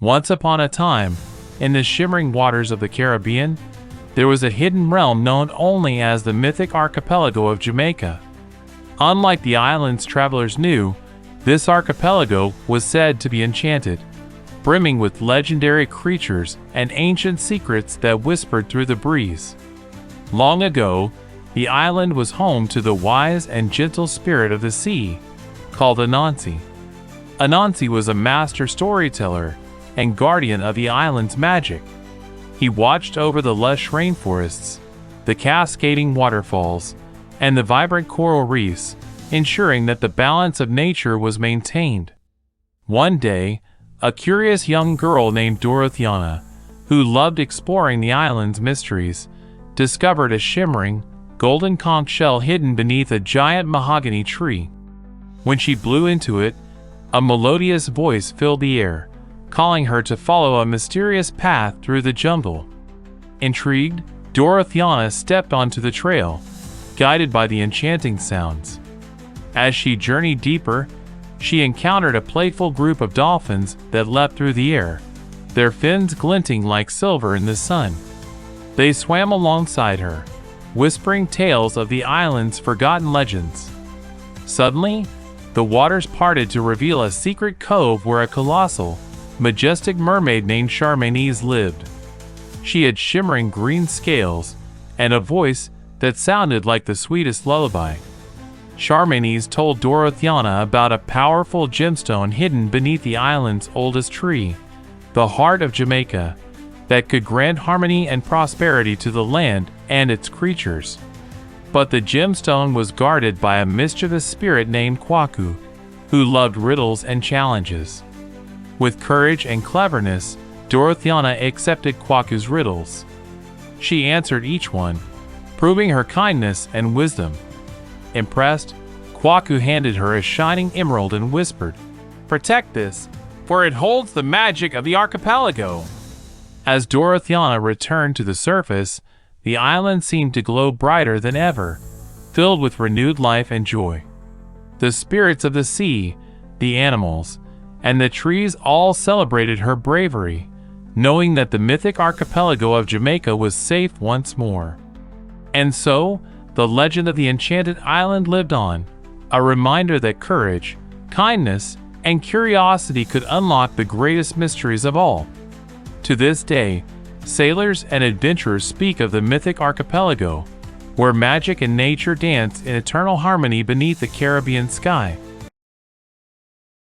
Once upon a time, in the shimmering waters of the Caribbean, there was a hidden realm known only as the Mythic Archipelago of Jamaica. Unlike the islands travelers knew, this archipelago was said to be enchanted, brimming with legendary creatures and ancient secrets that whispered through the breeze. Long ago, the island was home to the wise and gentle spirit of the sea, called Anansi. Anansi was a master storyteller and guardian of the island's magic. He watched over the lush rainforests, the cascading waterfalls, and the vibrant coral reefs, ensuring that the balance of nature was maintained. One day, a curious young girl named Dorotheana, who loved exploring the island's mysteries, discovered a shimmering, golden conch shell hidden beneath a giant mahogany tree. When she blew into it, a melodious voice filled the air, calling her to follow a mysterious path through the jungle. Intrigued, Dorotheana stepped onto the trail, guided by the enchanting sounds. As she journeyed deeper, she encountered a playful group of dolphins that leapt through the air, their fins glinting like silver in the sun. They swam alongside her, whispering tales of the island's forgotten legends. Suddenly, the waters parted to reveal a secret cove where a colossal, majestic mermaid named Charmaine lived. She had shimmering green scales and a voice that sounded like the sweetest lullaby. Charmaine told Dorotheana about a powerful gemstone hidden beneath the island's oldest tree, the heart of Jamaica, that could grant harmony and prosperity to the land and its creatures. But the gemstone was guarded by a mischievous spirit named Kwaku, who loved riddles and challenges. With courage and cleverness, Dorotheana accepted Kwaku's riddles. She answered each one, proving her kindness and wisdom. Impressed, Kwaku handed her a shining emerald and whispered, "Protect this, for it holds the magic of the archipelago." As Dorotheana returned to the surface, the island seemed to glow brighter than ever, filled with renewed life and joy. The spirits of the sea, the animals, and the trees all celebrated her bravery, knowing that the mythic archipelago of Jamaica was safe once more. And so, the legend of the enchanted island lived on, a reminder that courage, kindness, and curiosity could unlock the greatest mysteries of all. To this day, sailors and adventurers speak of the mythic archipelago, where magic and nature dance in eternal harmony beneath the Caribbean sky.